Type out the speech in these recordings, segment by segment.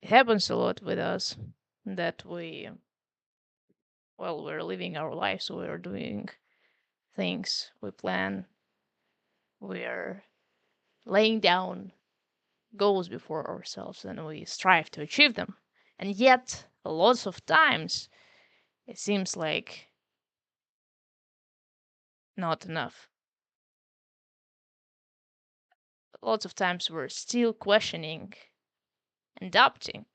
It happens a lot with us that we're living our lives, we're doing things, we plan, we're laying down goals before ourselves and we strive to achieve them. And yet, lots of times, it seems like not enough. Lots of times, we're still questioning and doubting.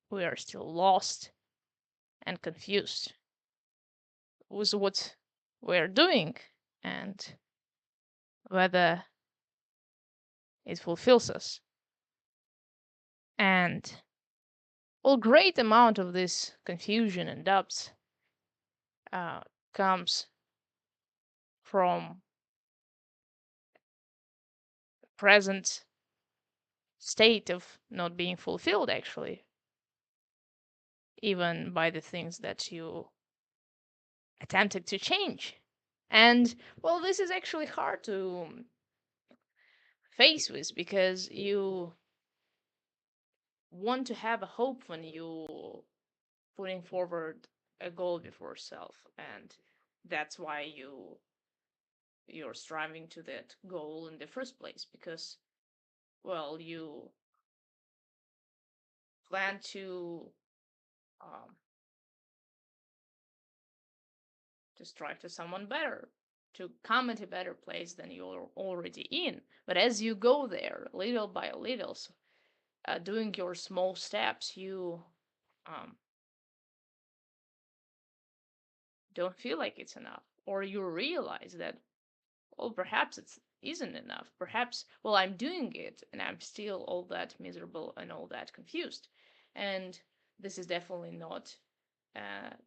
We are still lost and confused with what we're doing and whether it fulfills us. And well, great amount of this confusion and doubts uh, comes from present state of not being fulfilled, actually, even by the things that you attempted to change. And well, this is actually hard to face with because you want to have a hope when you putting forward a goal before self, and that's why you're striving to that goal in the first place, because well, you plan um, to strive to someone better, to come at a better place than you're already in. But as you go there, little by little, doing your small steps, you um, don't feel like it's enough, or you realize that well, perhaps it isn't enough. Perhaps well, I'm doing it and I'm still all that miserable and all that confused. And this is definitely not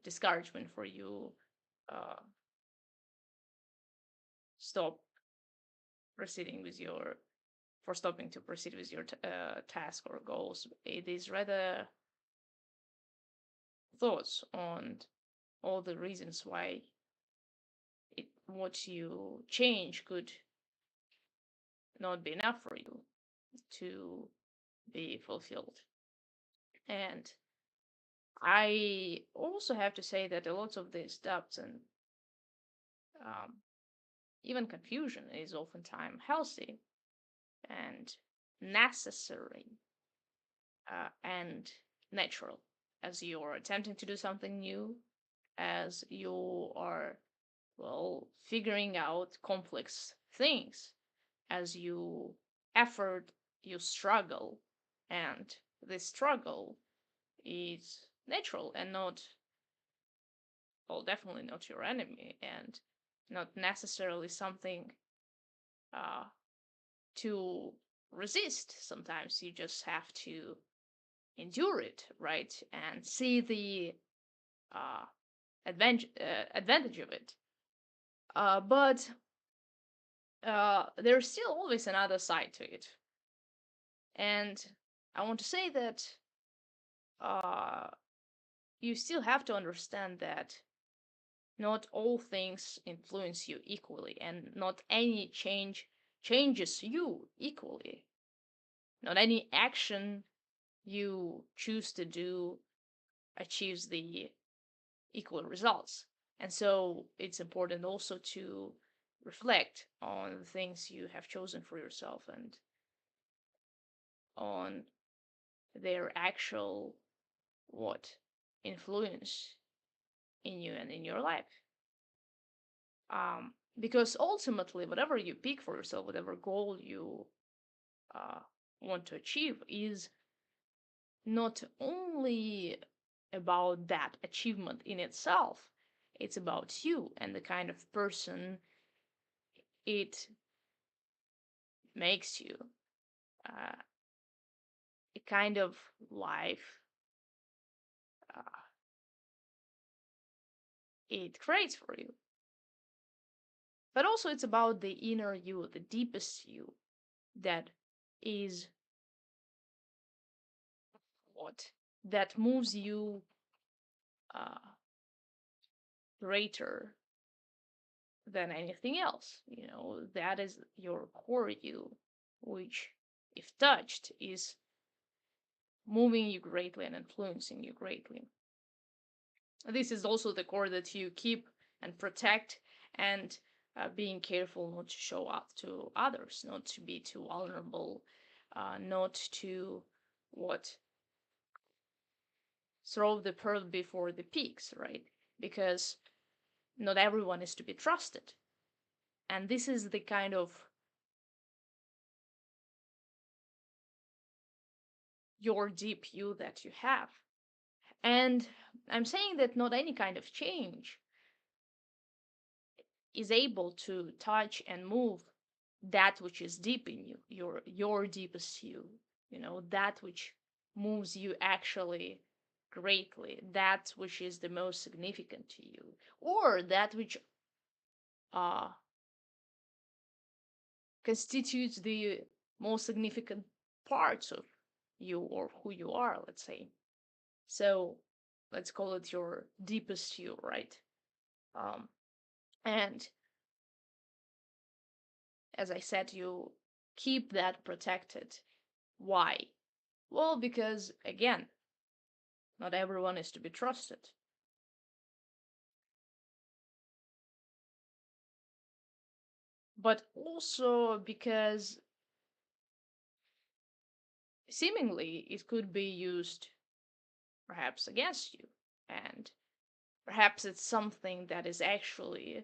discouragement for you. Uh, stop proceeding with your for stopping to proceed with your task or goals. It is rather thoughts on all the reasons why what you change could not be enough for you to be fulfilled. And I also have to say that a lot of these doubts and um, even confusion is oftentimes healthy and necessary and natural as you're attempting to do something new, as you are, well, figuring out complex things, as you effort, you struggle, and this struggle is natural and not, well, definitely not your enemy and not necessarily something uh, to resist. Sometimes you just have to endure it, right? And see the uh, advantage of it. But there's still always another side to it. And I want to say that uh, you still have to understand that not all things influence you equally, and not any changes you equally. Not any action you choose to do achieves the equal results. And so it's important also to reflect on the things you have chosen for yourself and on their actual what influence in you and in your life. Because ultimately, whatever you pick for yourself, whatever goal you uh, want to achieve, is not only about that achievement in itself, it's about you and the kind of person it makes you, uh, a kind of life uh, it creates for you. But also, it's about the inner you, the deepest you, that is what that moves you uh, greater than anything else. You know, that is your core you, which, if touched, is moving you greatly and influencing you greatly. This is also the core that you keep and protect, and being careful not to show up to others, not to be too vulnerable, not to what throw the pearl before the pigs, right? Because not everyone is to be trusted. And this is the kind of your deep you that you have. And I'm saying that not any kind of change is able to touch and move that which is deep in you, your deepest you, that which moves you actually greatly, that which is the most significant to you, or that which uh constitutes the most significant parts of you or who you are, let's say. So let's call it your deepest you, right? Um, and as I said, you keep that protected. Why? Well, because again, not everyone is to be trusted. But also because seemingly it could be used perhaps against you. And perhaps it's something that is actually,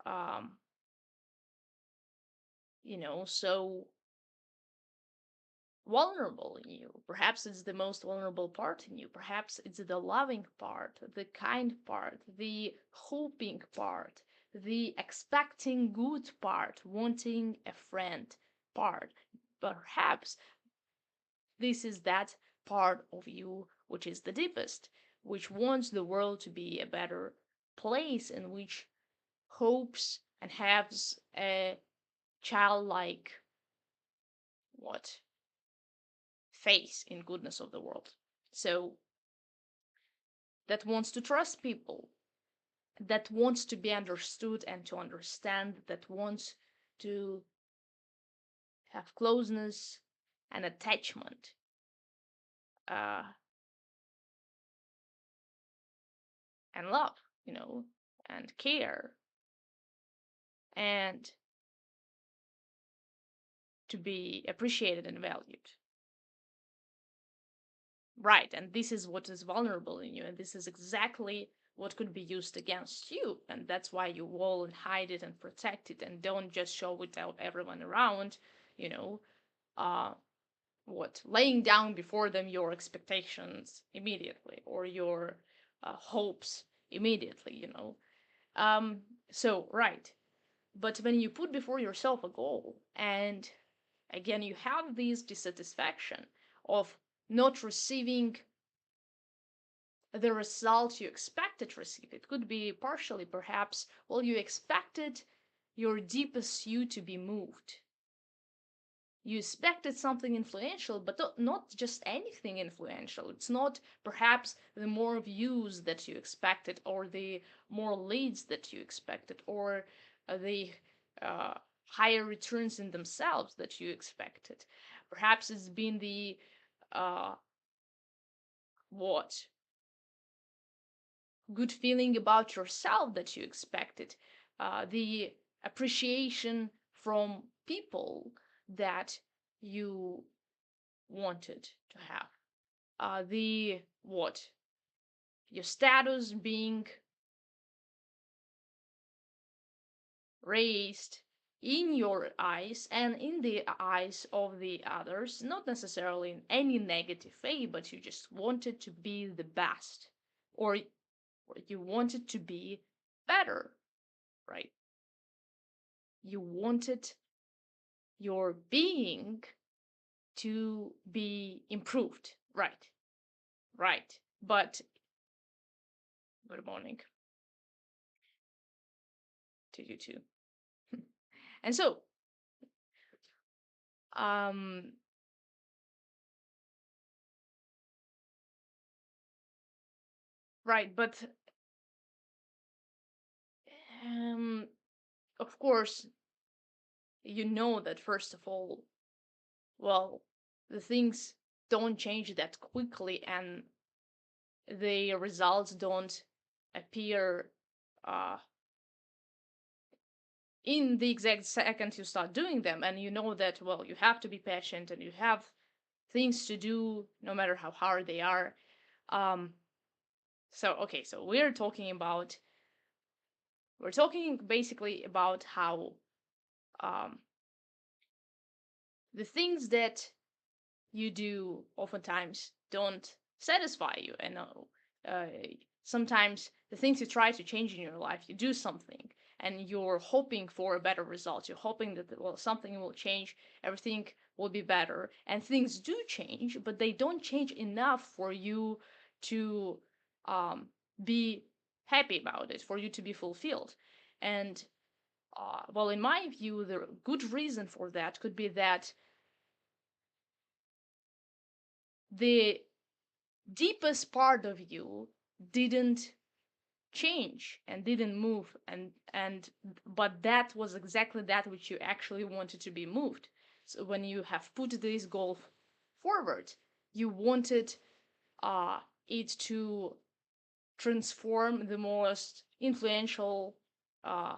um, so vulnerable in you. Perhaps it's the most vulnerable part in you. Perhaps it's the loving part, the kind part, the hoping part, the expecting good part, wanting a friend part. Perhaps this is that part of you which is the deepest, which wants the world to be a better place, in which hopes and has a childlike what faith in goodness of the world. So that wants to trust people, that wants to be understood and to understand, that wants to have closeness and attachment, uh, and love, and care, and to be appreciated and valued. Right, and this is what is vulnerable in you, and this is exactly what could be used against you, and that's why you wall and hide it and protect it and don't just show it out everyone around, you know, uh, laying down before them your expectations immediately or your hopes immediately. Um, so right, but when you put before yourself a goal, and again you have this dissatisfaction of not receiving the result you expected to receive. It could be partially, perhaps, well, you expected your deepest you to be moved. You expected something influential, but not just anything influential. It's not perhaps the more views that you expected, or the more leads that you expected, or the uh, higher returns in themselves that you expected. Perhaps it's been the uh, what good feeling about yourself that you expected, the appreciation from people that you wanted to have, the what your status being raised in your eyes and in the eyes of the others, not necessarily in any negative way, but you just wanted to be the best, or you wanted to be better, right? You wanted your being to be improved. Right, right. But good morning to you too. And so, um, right, but um, of course, you know that first of all, well, the things don't change that quickly, and the results don't appear uh, in the exact second you start doing them. And you know that, well, you have to be patient and you have things to do no matter how hard they are. um so okay, so we're talking basically about how um the things that you do oftentimes don't satisfy you. And uh, sometimes the things you try to change in your life, you do something and you're hoping for a better result. You're hoping that, well, something will change, everything will be better, and things do change, but they don't change enough for you to um, be happy about it, for you to be fulfilled. And well, in my view, the good reason for that could be that the deepest part of you didn't change and didn't move, and but that was exactly that which you actually wanted to be moved. So when you have put this goal forward, you wanted uh it to transform the most influential uh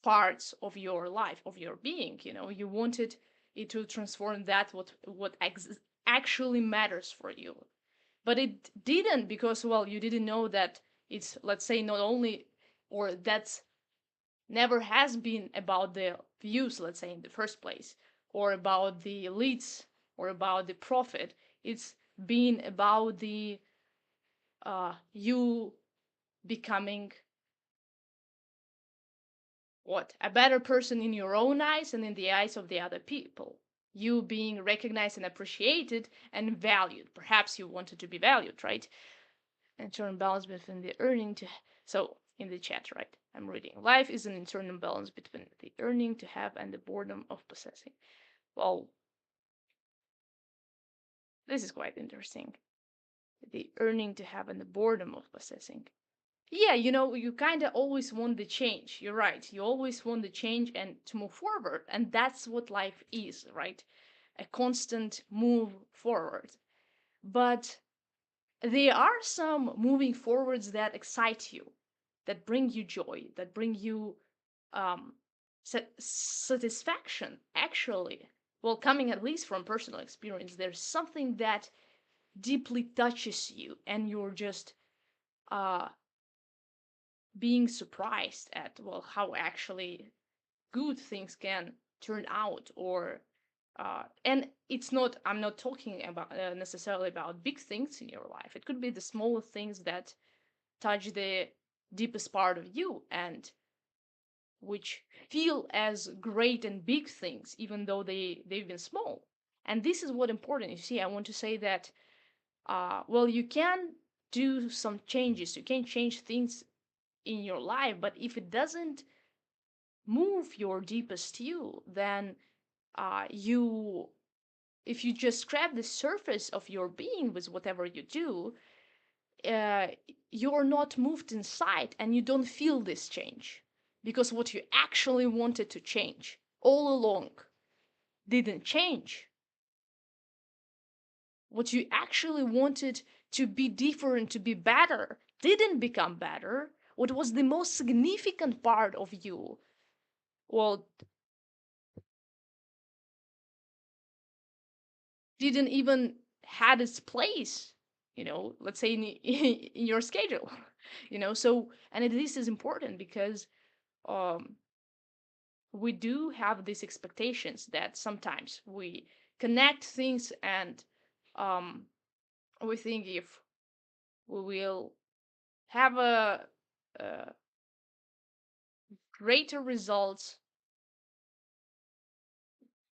parts of your life, of your being. You wanted it to transform that what actually matters for you. But it didn't, because, well, you didn't know that it's, let's say, not only, or that's never has been about the views, let's say, in the first place, or about the elites, or about the profit. It's been about the you becoming, what, a better person in your own eyes and in the eyes of the other people. You being recognized and appreciated and valued. Perhaps you wanted to be valued, right? Internal balance between the earning to, so in the chat, right, I'm reading, life is an internal balance between the earning to have and the boredom of possessing. Well, this is quite interesting. The earning to have and the boredom of possessing. Yeah, you kind of always want the change. You're right, you always want the change and to move forward, and that's what life is, right? A constant move forward. But there are some moving forwards that excite you, that bring you joy, that bring you um, satisfaction, actually. Well, coming at least from personal experience, there's something that deeply touches you, and you're just uh, being surprised at, well, how actually good things can turn out. Or and it's not, I'm not talking about necessarily about big things in your life. It could be the smaller things that touch the deepest part of you, and which feel as great and big things, even though they've been small. And this is what important. You see, I want to say that well, you can do some changes, you can change things in your life, but if it doesn't move your deepest you, then you if you just scratch the surface of your being with whatever you do, uh, you're not moved inside and you don't feel this change, because what you actually wanted to change all along didn't change. What you actually wanted to be different, to be better, didn't become better. What was the most significant part of you, well, didn't even had its place, let's say in your schedule. So, and this is important because um we do have these expectations that sometimes we connect things, and um we think if we will have a greater results,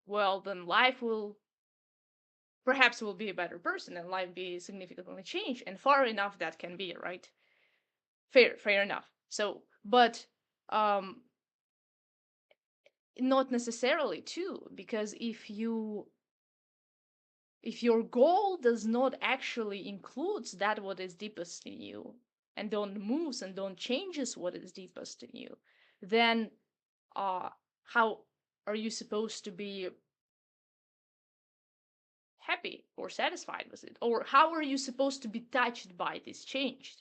well, then life will, perhaps will be a better person, and life be significantly changed. And far enough that can be, right? Fair enough. So, but um not necessarily too, because if your goal does not actually includes that what is deepest in you, and don't moves and don't changes what is deepest in you, then how are you supposed to be happy or satisfied with it? Or how are you supposed to be touched by this change?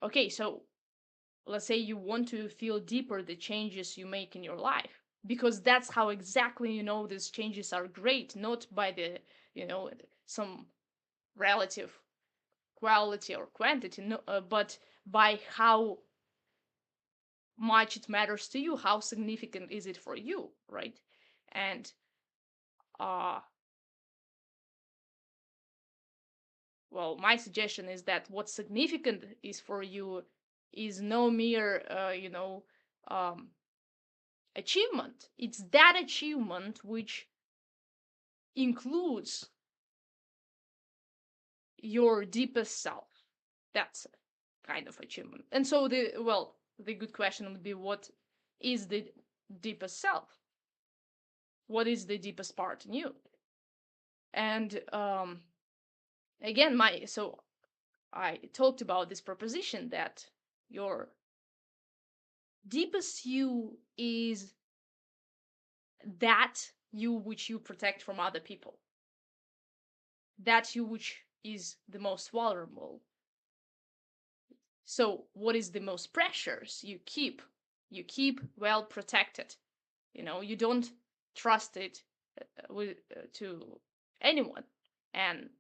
Okay, so let's say you want to feel deeper the changes you make in your life, because that's how exactly you know these changes are great, not by the, some relative quality or quantity, no, but by how much it matters to you, how significant is it for you, right? And uh well, my suggestion is that what's significant is for you is no mere um achievement. It's that achievement which includes your deepest self. That's a kind of achievement. And so the good question would be, what is the deepest self? What is the deepest part in you? And again, my so I talked about this proposition that your deepest you is that you which you protect from other people, that you which is the most vulnerable. So what is the most precious? You keep well protected. You don't trust it to anyone. And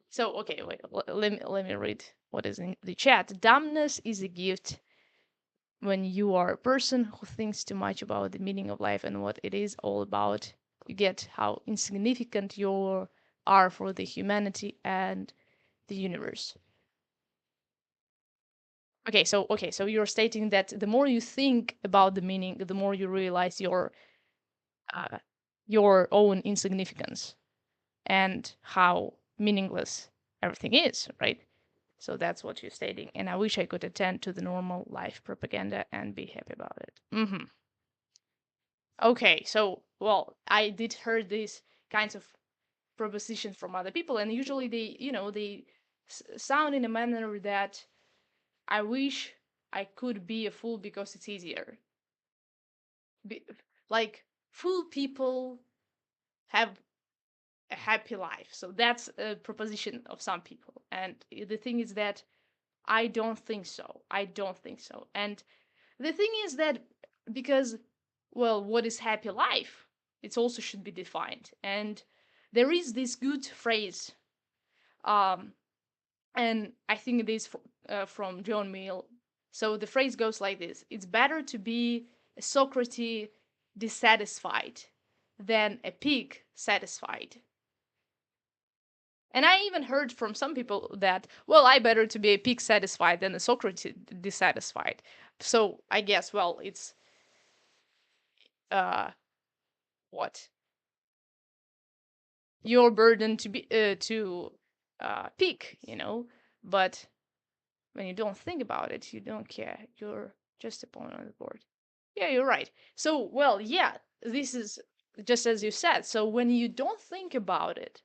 so, okay, wait, let me read what is in the chat. Dumbness is a gift when you are a person who thinks too much about the meaning of life and what it is all about. You get how insignificant you are for the humanity and the universe. Okay, so you're stating that the more you think about the meaning, the more you realize uh, your own insignificance and how meaningless everything is, right? So that's what you're stating. And I wish I could attend to the normal life propaganda and be happy about it. Okay, so well, I did heard these kinds of propositions from other people, and usually they sound in a manner that I wish I could be a fool because it's easier. Be, like fool people have a happy life, so that's a proposition of some people, and the thing is that I don't think so. I don't think so. And the thing is that because, well, what is happy life? It also should be defined. And there is this good phrase, um, and I think it is from John Mill. So the phrase goes like this: it's better to be a Socrates dissatisfied than a pig satisfied. And I even heard from some people that, well, I better to be a pig satisfied than a Socrates dissatisfied. So I guess, well, it's uh what your burden to be to pick, but when you don't think about it, you don't care. You're just a pawn on the board. Yeah, you're right. So, well, yeah, this is just as you said. So when you don't think about it,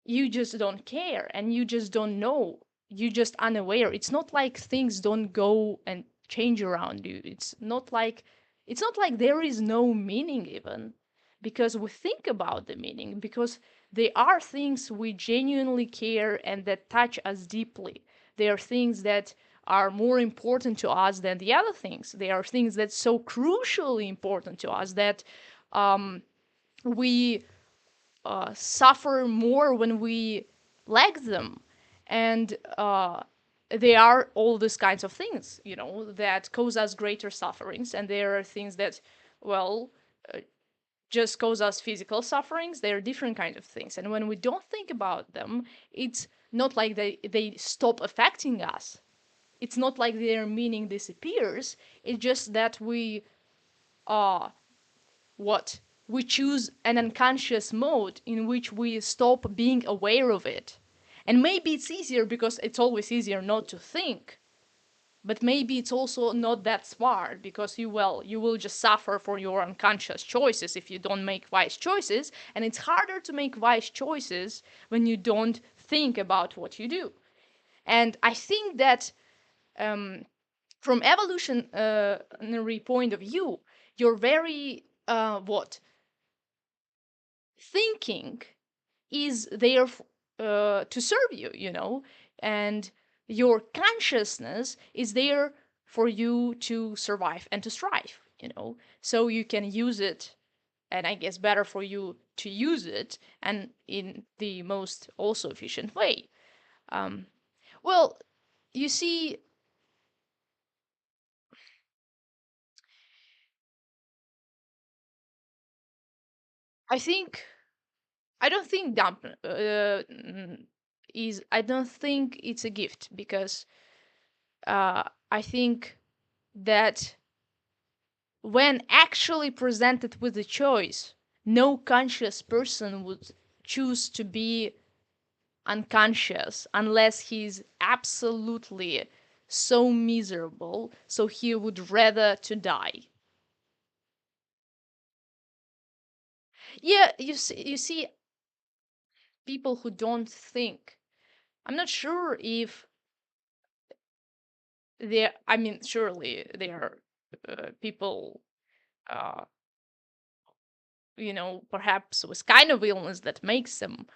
you just don't care and you just don't know. You just unaware. It's not like things don't go and change around you. It's not like there is no meaning even, because we think about the meaning, because there are things we genuinely care and that touch us deeply. There are things that are more important to us than the other things. There are things that's so crucially important to us that we suffer more when we lack them. And they are all these kinds of things, that cause us greater sufferings. And there are things that, well, just cause us physical sufferings. There are different kinds of things. And when we don't think about them, it's not like they stop affecting us. It's not like their meaning disappears. It's just that what we choose an unconscious mode in which we stop being aware of it. And maybe it's easier because it's always easier not to think, but maybe it's also not that smart, because you will just suffer for your unconscious choices if you don't make wise choices. And it's harder to make wise choices when you don't think about what you do. And I think that from evolutionary point of view, you're very what thinking is there to serve you, and your consciousness is there for you to survive and to strive, so you can use it, and I guess better for you to use it and in the most also efficient way. um, well, you see, I think I don't think dump is I don't think it's a gift, because I think that when actually presented with a choice, no conscious person would choose to be unconscious unless he's absolutely so miserable, so he would rather to die. Yeah, you see, people who don't think. I'm not sure if there. I mean, surely there are people, uh, perhaps with kind of illness that makes them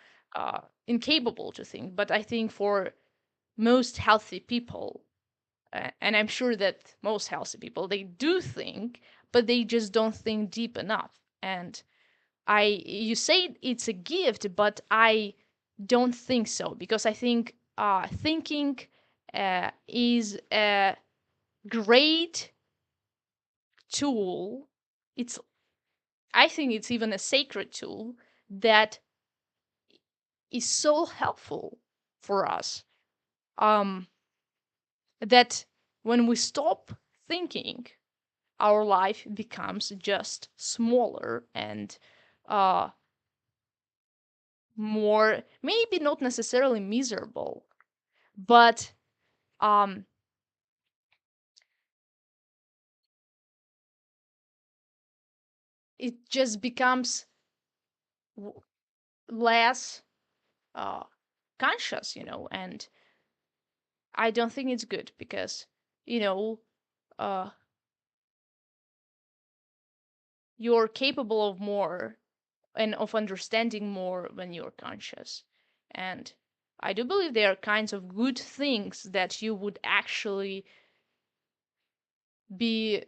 incapable to think. But I think for most healthy people, and I'm sure that most healthy people, they do think, but they just don't think deep enough. And you say it's a gift, but I don't think so, because I think thinking is a great tool. It's I think it's even a sacred tool that is so helpful for us, um, that when we stop thinking, our life becomes just smaller and uh, more, maybe not necessarily miserable, but um, it just becomes w- less uh, conscious, and I don't think it's good, because, you know, uh, you're capable of more and of understanding more when you're conscious. And I do believe there are kinds of good things that you would actually be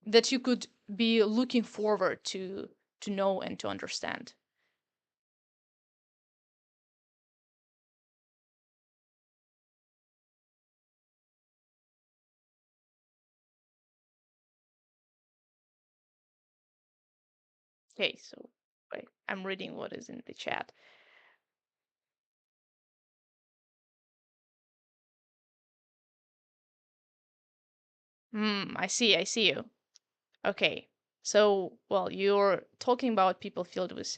that you could be looking forward to know and to understand. Okay, so wait, I'm reading what is in the chat. I see you. Okay. So, well, you're talking about people filled with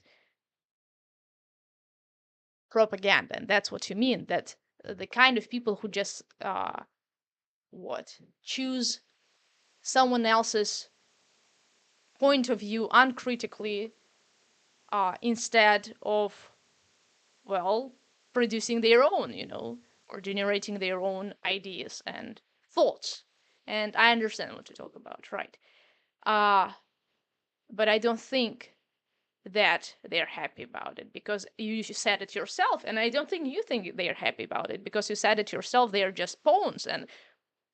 propaganda, and that's what you mean, that the kind of people who just what choose someone else's point of view uncritically, instead of, well, producing their own, or generating their own ideas and thoughts. And I understand what you talk about, right? uh but I don't think that they're happy about it, because you said it yourself, and I don't think you think they're happy about it, because you said it yourself, they are just pawns. And,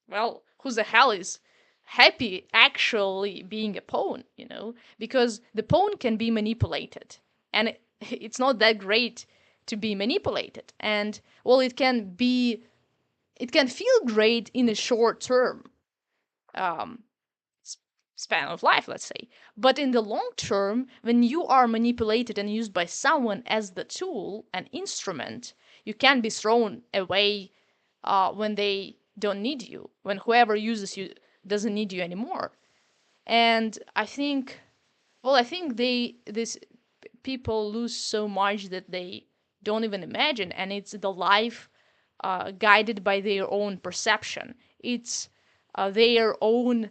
well, who the hell is happy actually being a pawn, because the pawn can be manipulated, and it's not that great to be manipulated. And, well, it can feel great in a short term um, span of life, let's say. But in the long term, when you are manipulated and used by someone as the tool, an instrument, you can be thrown away when they don't need you, when whoever uses you doesn't need you anymore. And I think these people lose so much that they don't even imagine, and it's the life guided by their own perception. It's their own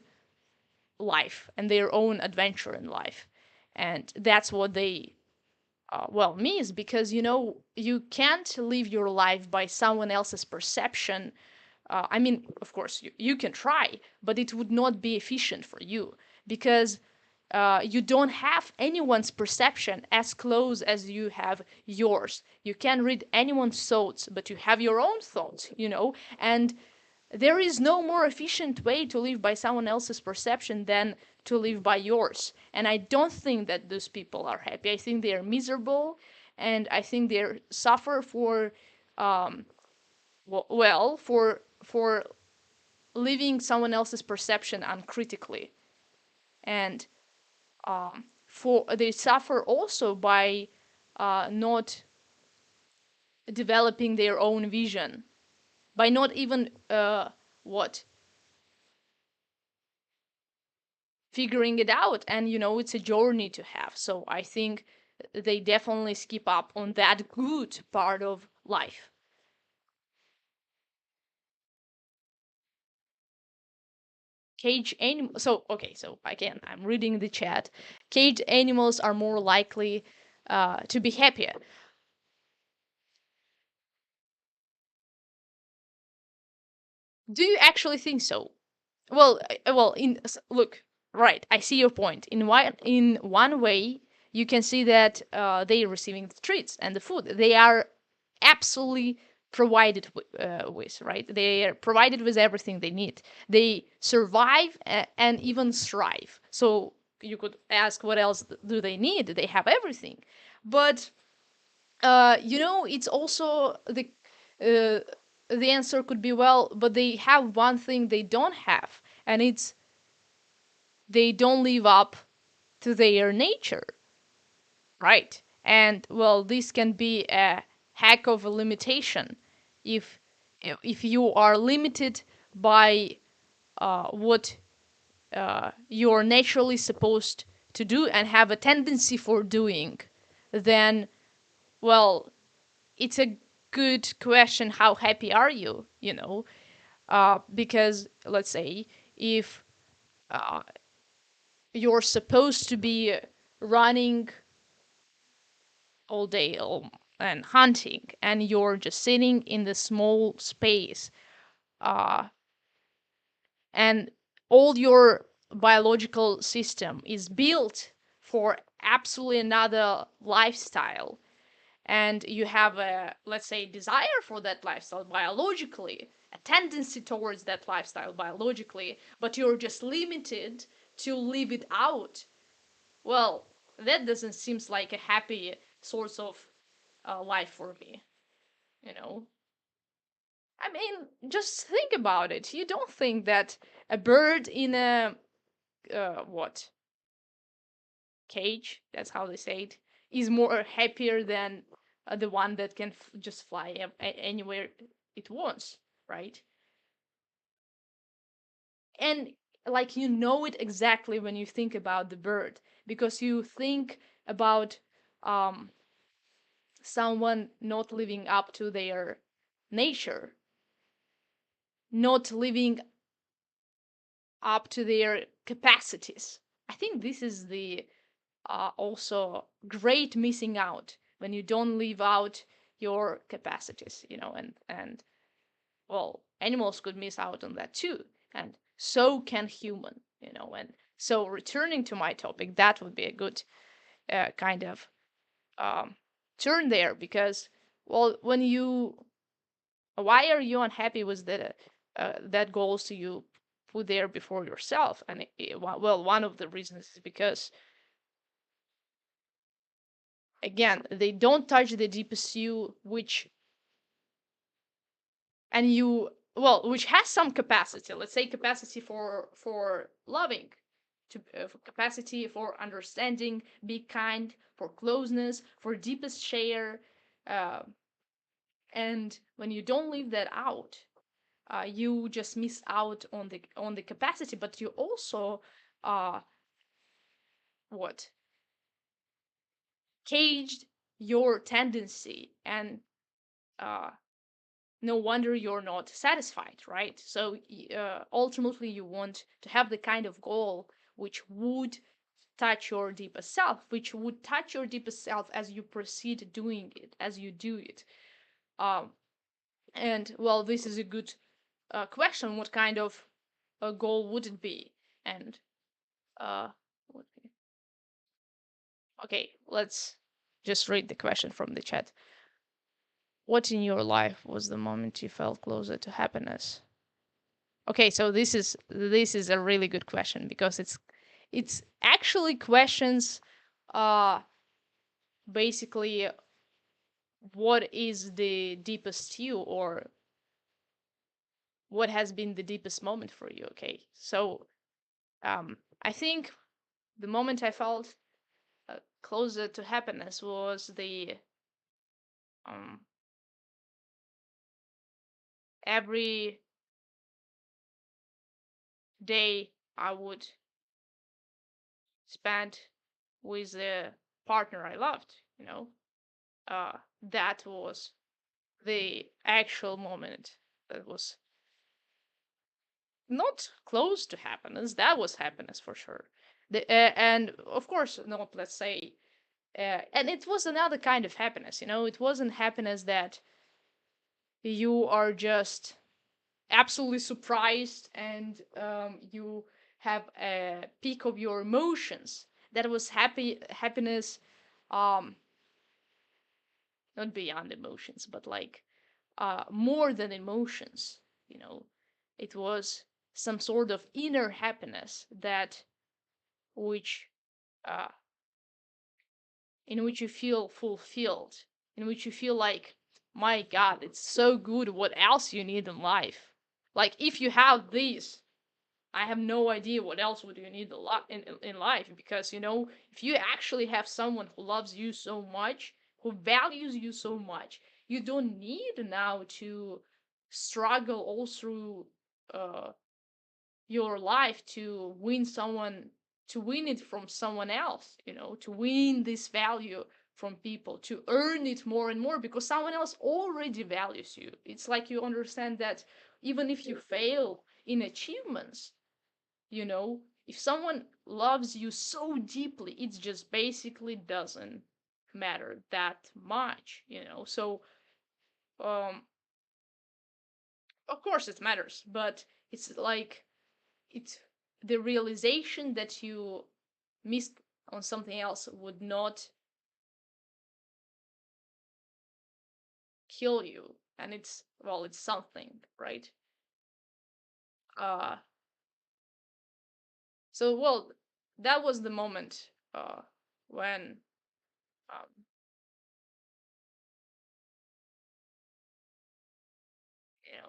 life and their own adventure in life, and that's what they well means, because you can't live your life by someone else's perception. I mean, of course, you can try, but it would not be efficient for you, because you don't have anyone's perception as close as you have yours. You can't read anyone's thoughts, but you have your own thoughts, and there is no more efficient way to live by someone else's perception than to live by yours. And I don't think that those people are happy. I think they are miserable, and I think they suffer for, um, well, for living someone else's perception uncritically, and for they suffer also by not developing their own vision, by not even what figuring it out. And it's a journey to have. So I think they definitely skip up on that good part of life. Cage animals. So okay, so again, I'm reading the chat. Cage animals are more likely to be happier. Do you actually think so? Well, look, right. I see your point. In one way, you can see that they're receiving the treats and the food. They are absolutely provided with, right? They are provided with everything they need. They survive and even thrive. So you could ask, what else do they need? They have everything, but it's also uh, the answer could be, well, but they have one thing they don't have, and it's they don't live up to their nature, right? And well, this can be a heck of a limitation if if you are limited by what you're naturally supposed to do and have a tendency for doing, then well, it's a good question, how happy are you, because let's say if uh, you're supposed to be running all day and hunting, and you're just sitting in the small space, uh, and all your biological system is built for absolutely another lifestyle, and you have a, let's say, desire for that lifestyle biologically, a tendency towards that lifestyle biologically, but you're just limited to live it out, well, that doesn't seems like a happy source of life for me, you know I mean, just think about it. You don't think that a bird in a what cage, that's how they say it, is more happier than the one that can just fly anywhere it wants, right? And like, it exactly when you think about the bird, because you think about um someone not living up to their nature, not living up to their capacities. I think this is the also great missing out when you don't live out your capacities, and well, animals could miss out on that too, and so can human, and so returning to my topic, that would be a good kind of um, turn there, because well, when you why are you unhappy with that goals to you put there before yourself? And well, one of the reasons is because, again, they don't touch the deepest you, which has some capacity, let's say capacity for loving, for capacity for understanding, be kind, for closeness, for deepest share, uh, and when you don't leave that out, you just miss out on the capacity, but you also uh what caged your tendency, and uh no wonder you're not satisfied, right? So ultimately you want to have the kind of goal which would touch your deepest self, as you proceed doing it, as you do it. um and well, this is a good question, what kind of a goal would it be? And uh Okay, let's just read the question from the chat. What in your life was the moment you felt closer to happiness? Okay, so this is a really good question because it's actually questions uh basically what is the deepest you, or what has been the deepest moment for you. Okay, so I think the moment I felt closer to happiness was the um every day I would spend with the partner I loved, that was the actual moment that was not close to happiness. That was happiness for sure. And of course, not, let's say, and it was another kind of happiness. It wasn't happiness that you are just absolutely surprised and you have a peak of your emotions. That was happiness, um, not beyond emotions, but like more than emotions. You know, it was some sort of inner happiness that which uh, in which you feel fulfilled, in which you feel like, my God, it's so good. What else you need in life? Like if you have this, I have no idea what else would you need a lot in life, because if you actually have someone who loves you so much, who values you so much, you don't need now to struggle all through uh, your life to win it from someone else, to win this value from people, to earn it more and more, because someone else already values you. It's like you understand that even if you fail in achievements, if someone loves you so deeply, it just basically doesn't matter that much. So um of course it matters, but it's like it's the realization that you missed on something else would not kill you. And it's, well, it's something, right? uh so, well, that was the moment when um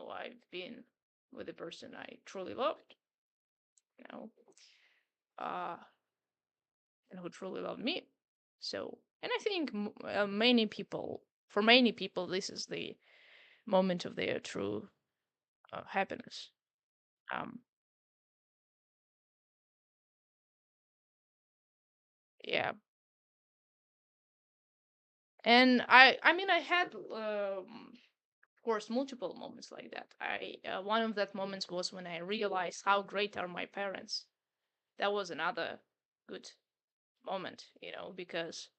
I've been with a person I truly loved, you know uh and who truly loved me. So, and I think for many people, this is the moment of their true happiness. um yeah. And I mean, I had of course multiple moments like that. I One of that moments was when I realized how great are my parents. That was another good moment, because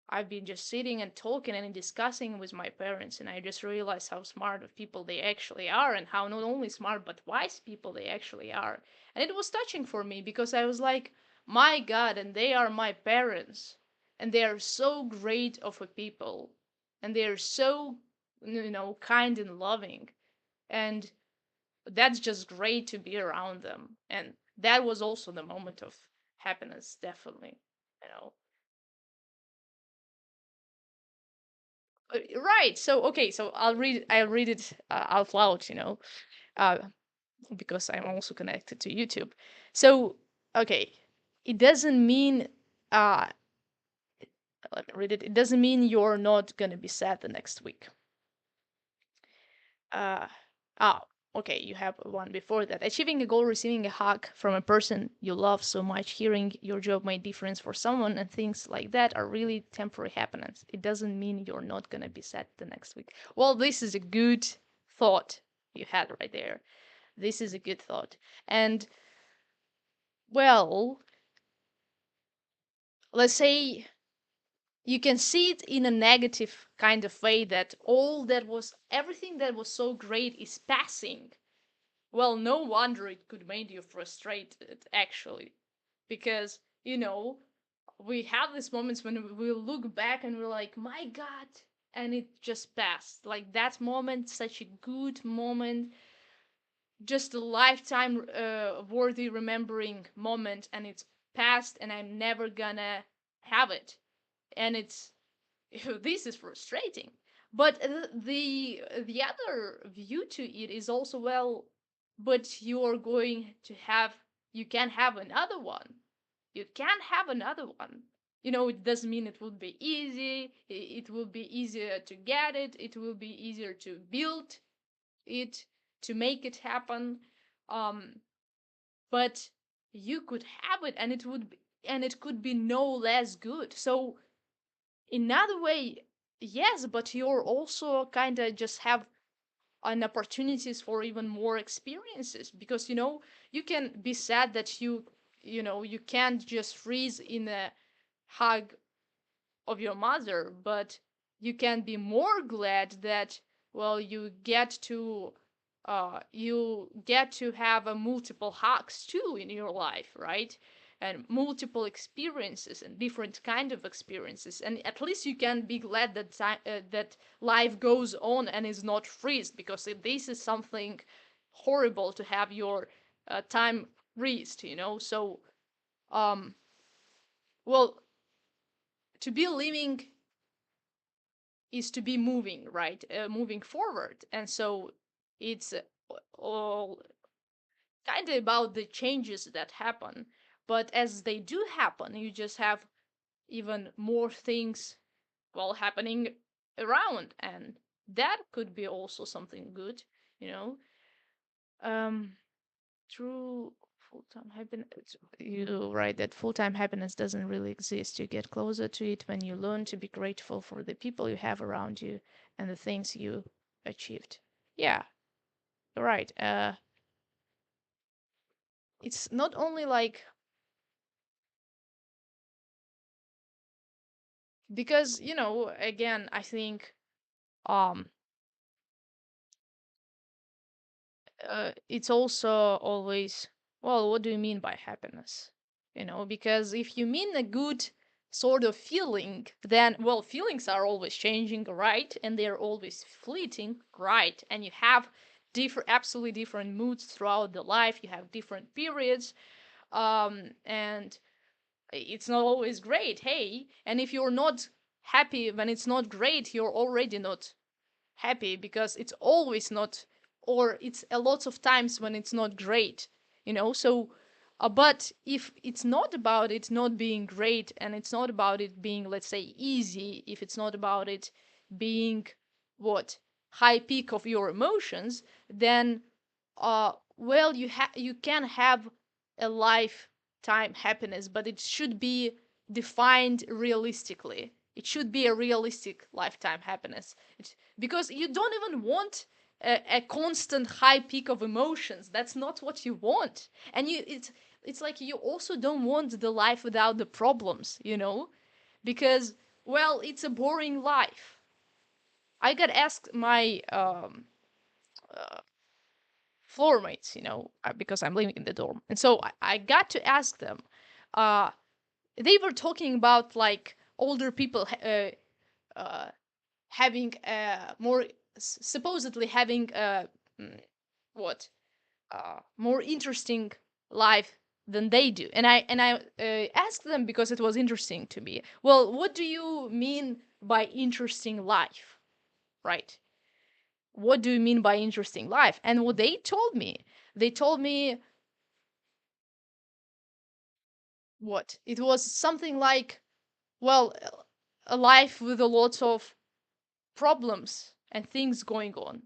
I've been just sitting and talking and discussing with my parents, and I just realized how smart of people they actually are, and how not only smart but wise people they actually are. And it was touching for me because I was like, my God, and they are my parents, and they are so great of a people, and they are so kind and loving, and that's just great to be around them. And that was also the moment of happiness, definitely. You know, right. So okay, so I'll read it out loud, uh, because I'm also connected to YouTube. So okay, it doesn't mean uh let me read it. It doesn't mean you're not gonna be sad the next week. Uh, oh, okay, you have one before that. Achieving a goal, receiving a hug from a person you love so much, hearing your job made difference for someone, and things like that are really temporary happiness. It doesn't mean you're not gonna be sad the next week. Well, this is a good thought you had right there. This is a good thought. And, well, let's say you can see it in a negative kind of way, that everything that was so great is passing. Well, no wonder it could make you frustrated, actually, because we have these moments when we look back and we're like, my God, and it just passed. Like that moment, such a good moment, just a lifetime worthy remembering moment, and it's past, and I'm never gonna have it. And it's this is frustrating. But the other view to it is also, well, but you're going to have, you can have another one. You can have another one. It doesn't mean it would be easy. It will be easier to get it. It will be easier to build it, to make it happen. Um, but you could have it, and it could be no less good. So in another way, yes, but you're also kind of just have an opportunities for even more experiences, because you can be sad that you can't just freeze in a hug of your mother, but you can be more glad that, well, you get to have a multiple hugs too in your life, right? And multiple experiences and different kind of experiences, and at least you can be glad that that life goes on and is not freeze, because this is something horrible to have your time freezed, so um well, to be living is to be moving, right? Moving forward. And so it's all kind of about the changes that happen. But as they do happen, you just have even more things, well, happening around. And that could be also something good, you know? Um, True full-time happiness. You right that full-time happiness doesn't really exist. You get closer to it when you learn to be grateful for the people you have around you and the things you achieved. Yeah, right. It's not only like, because again, I think um it's also always, well, what do you mean by happiness? Because if you mean a good sort of feeling, then, well, feelings are always changing, right? And they're always fleeting, right? And you have absolutely different moods throughout the life. You have different periods, and it's not always great, hey. And if you're not happy when it's not great, you're already not happy, because it's always not, or it's a lot of times when it's not great, so but if it's not about it not being great, and it's not about it being, let's say, easy, if it's not about it being what high peak of your emotions, then well, you can have a lifetime happiness, but it should be defined realistically. It should be a realistic lifetime happiness. Because you don't even want a constant high peak of emotions. That's not what you want. And it's like you also don't want the life without the problems, because, well, it's a boring life. I got asked my uh, floor mates, because I'm living in the dorm. And so I got to ask them. Uh, they were talking about like older people uh, having more, supposedly having mm, what more interesting life than they do. And I asked them, because it was interesting to me. Well, what do you mean by interesting life, right? What do you mean by interesting life? And what they told me what it was something like, well, a life with a lot of problems and things going on.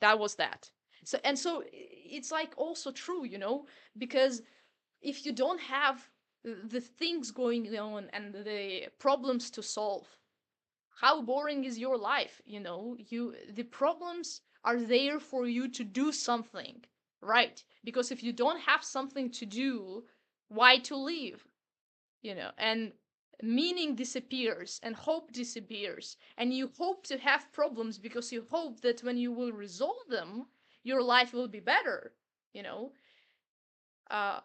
That was that. So it's like also true, because if you don't have the things going on and the problems to solve, how boring is your life? The problems are there for you to do something, right? Because if you don't have something to do, why to live? And meaning disappears and hope disappears, and you hope to have problems because you hope that when you will resolve them, your life will be better, you know uh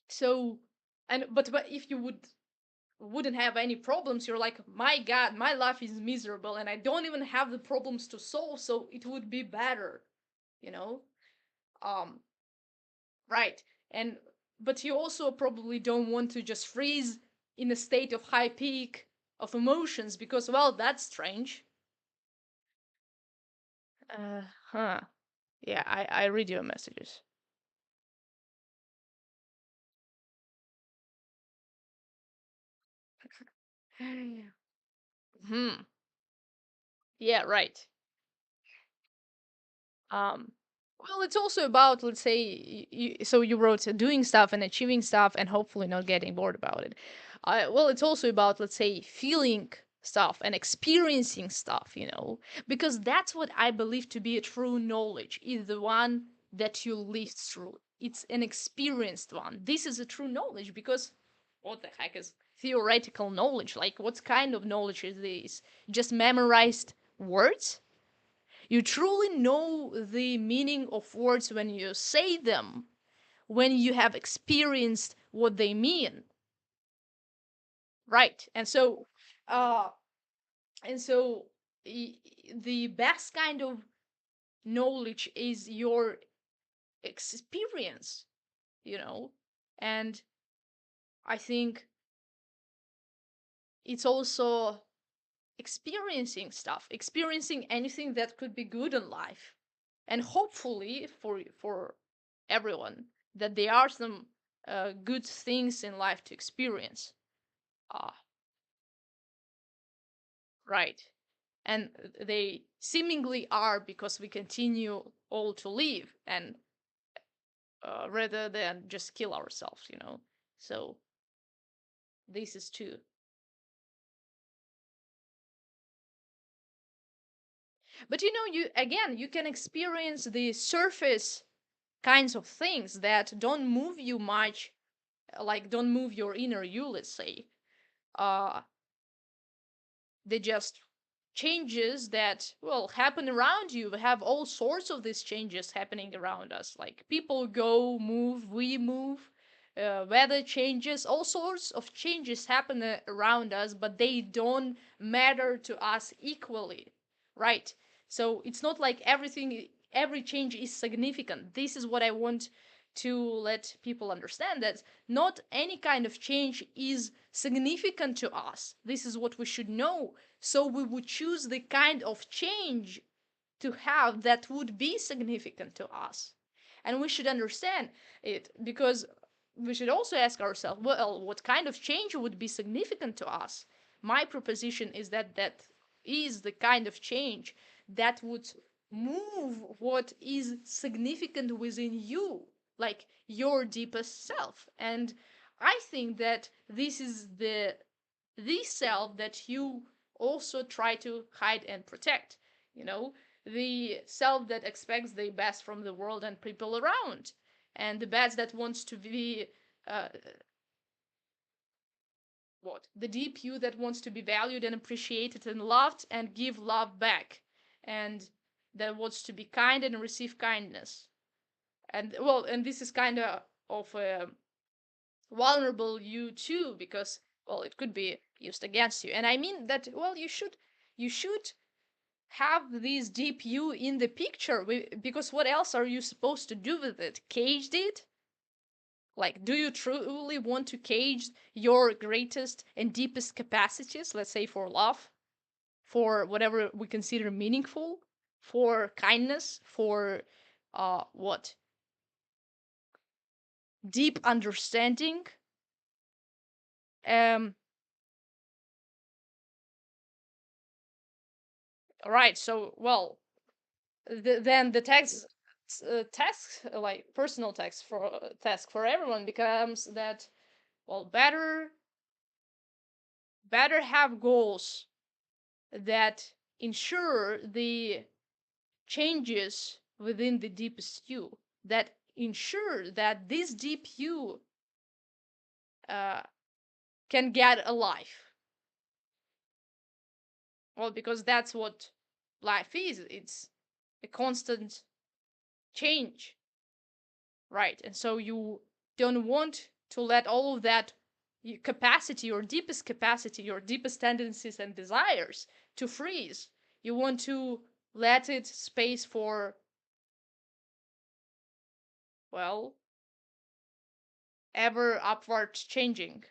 so, but if you would wouldn't have any problems, you're like, my God, my life is miserable and I don't even have the problems to solve, so it would be better, you know? Um, right. And but you also probably don't want to just freeze in a state of high peak of emotions because, well, that's strange. Uh huh. Yeah, I read your messages. Hmm. Yeah, right. Um, well, it's also about, let's say, so you wrote doing stuff and achieving stuff and hopefully not getting bored about it. Well, it's also about, let's say, feeling stuff and experiencing stuff, because that's what I believe to be a true knowledge is the one that you live through. It's an experienced one. This is a true knowledge because what the heck is theoretical knowledge? Like, what kind of knowledge is this? Just memorized words? You truly know the meaning of words when you say them, when you have experienced what they mean, right? Uh, and so the best kind of knowledge is your experience, you know, and I think it's also experiencing anything that could be good in life, and hopefully for everyone that there are some good things in life to experience. Ah, right. And they seemingly are because we continue all to live and rather than just kill ourselves. So this is too. But you can experience the surface kinds of things that don't move you much, like don't move your inner you, let's say. uh they just changes that, well, happen around you. We have all sorts of these changes happening around us, like people go, move, we move, weather changes, all sorts of changes happen around us, but they don't matter to us equally, right? So it's not like every change is significant. This is what I want to let people understand, that not any kind of change is significant to us. This is what we should know. So we would choose the kind of change to have that would be significant to us. And we should understand it because we should also ask ourselves, well, what kind of change would be significant to us? My proposition is that is the kind of change that would move what is significant within you, like your deepest self. And I think that this is the self that you also try to hide and protect, you know, the self that expects the best from the world and people around, and the best that wants to be uh, the deep you that wants to be valued and appreciated and loved and give love back, and that wants to be kind and receive kindness. And well, and this is kind of a vulnerable you too, because, well, it could be used against you. And I mean that, well, you should have this deep you in the picture, because what else are you supposed to do with it? Caged it? Like, do you truly want to cage your greatest and deepest capacities, let's say for love, for whatever we consider meaningful, for kindness, for what? Deep understanding? Um, right, so, well, then the task, like personal task for everyone becomes that, well, better have goals that ensure the changes within the deepest you, that ensure that this deep you uh, can get a life. Well, because that's what life is. It's a constant change, right? And so you don't want to let all of that capacity, your deepest capacity, your deepest tendencies and desires to freeze. You want to let it space for, well, ever upward changing,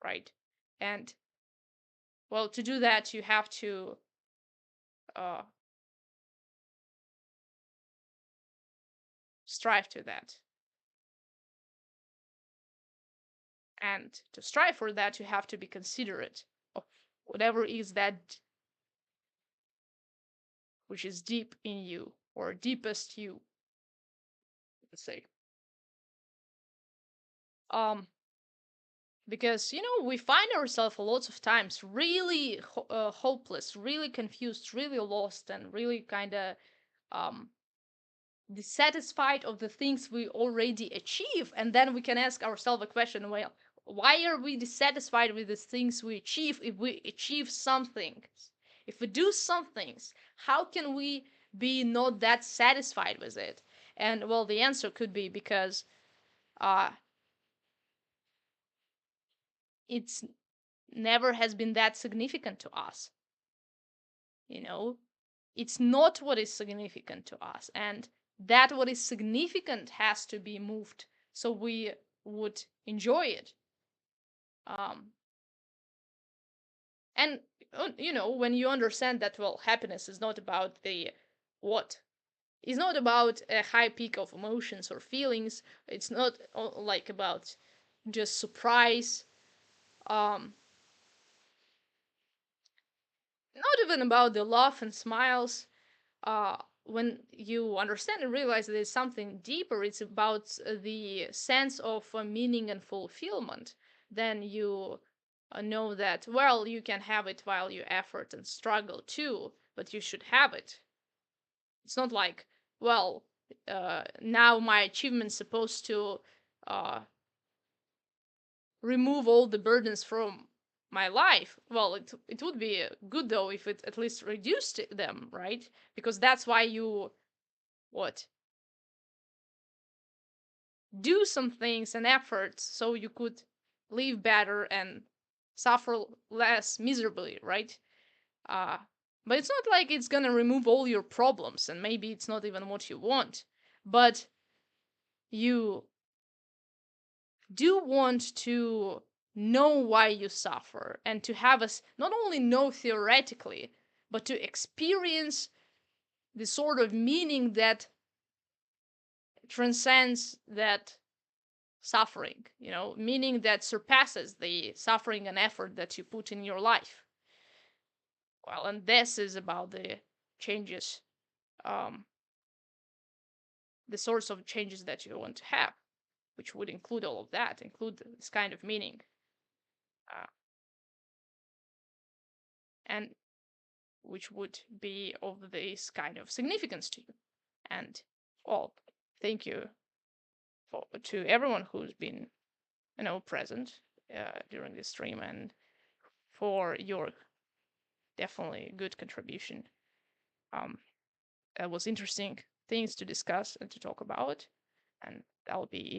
right? And well, to do that, you have to uh, strive to that. And to strive for that, you have to be considerate of whatever is that which is deep in you, or deepest you, let's say. Um, because we find ourselves lots of times really hopeless, really confused, really lost, and really kind of um dissatisfied of the things we already achieve. And then we can ask ourselves a question, well, why are we dissatisfied with the things we achieve? If we achieve something, if we do some things, how can we be not that satisfied with it? And well, the answer could be because uh it's never has been that significant to us. you know it's not what is significant to us, and that what is significant has to be moved so we would enjoy it. um and when you understand that, well, happiness is not about the what, it's not about a high peak of emotions or feelings, it's not like about just surprise, um not even about the laugh and smiles. When you understand and realize there's something deeper, it's about the sense of meaning and fulfillment. Then you know that, well, you can have it while you effort and struggle too, but you should have it. It's not like, well, now my achievement's supposed to uh, remove all the burdens from my life. Well, it would be good though if it at least reduced them, right? Because that's why you what do some things and efforts so you could live better and suffer less miserably, right? uh but it's not like it's gonna remove all your problems, and maybe it's not even what you want, but you do want to know why you suffer, and to have us not only know theoretically, but to experience the sort of meaning that transcends that suffering, meaning that surpasses the suffering and effort that you put in your life. Well, and this is about the changes, um, the sorts of changes that you want to have, which would include all of that, include this kind of meaning, uh, and which would be of this kind of significance to you. And well, thank you to everyone who's been, present during this stream, and for your definitely good contribution. Um, it was interesting things to discuss and to talk about, and that'll be